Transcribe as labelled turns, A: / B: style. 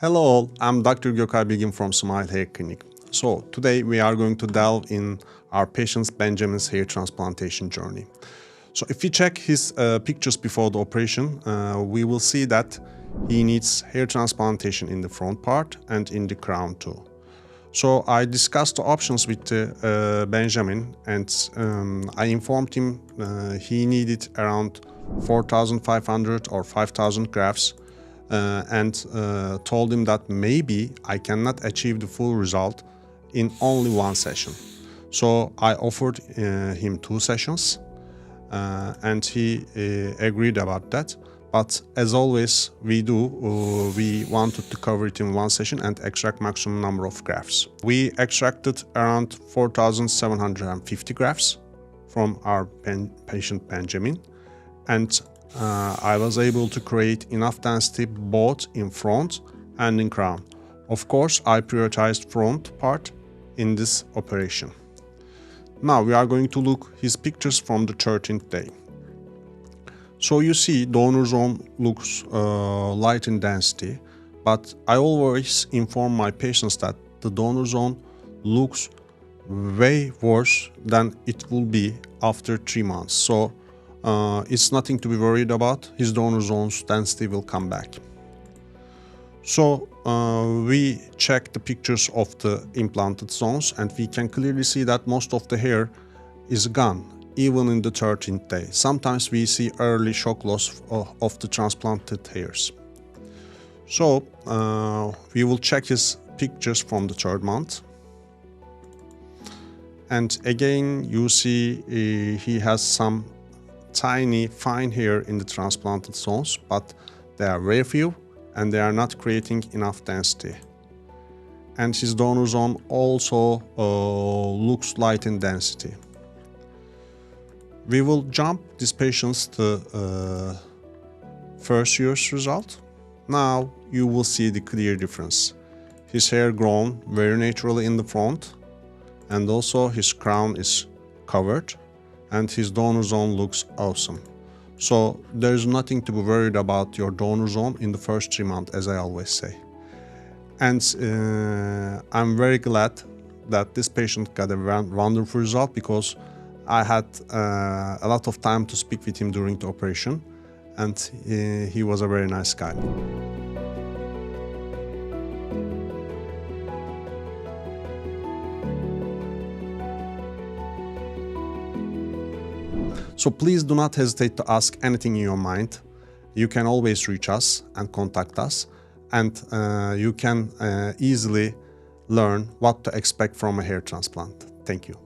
A: Hello all, I'm Dr. Gökay Bilgin from Smile Hair Clinic. So today we are going to delve in our patient Benjamin's hair transplantation journey. So if we check his pictures before the operation, we will see that he needs hair transplantation in the front part and in the crown too. So I discussed the options with Benjamin, and I informed him he needed around 4,500 or 5,000 grafts, and told him that maybe I cannot achieve the full result in only one session. So I offered him 2 sessions, and he agreed about that. But as always we wanted to cover it in one session and extract maximum number of grafts. We extracted around 4,750 grafts from our patient Benjamin, and I was able to create enough density both in front and in crown. Of course, I prioritized front part in this operation. Now we are going to look his pictures from the 13th day. So you see donor zone looks light in density, but I always inform my patients that the donor zone looks way worse than it will be after 3 months. So it's nothing to be worried about. His donor zone's density will come back. So we check the pictures of the implanted zones, and we can clearly see that most of the hair is gone, even in the 13th day. Sometimes we see early shock loss of the transplanted hairs. So we will check his pictures from the 3rd month. And again, you see he has some tiny fine hair in the transplanted zones, but they are very few and they are not creating enough density. And his donor zone also looks light in density. We will jump these patients to first year's result. Now you will see the clear difference. His hair grown very naturally in the front, and also his crown is covered, and his donor zone looks awesome. So there's nothing to be worried about your donor zone in the first 3 months, as I always say. And I'm very glad that this patient got a wonderful result, because I had a lot of time to speak with him during the operation, and he was a very nice guy. So please do not hesitate to ask anything in your mind. You can always reach us and contact us, and you can easily learn what to expect from a hair transplant. Thank you.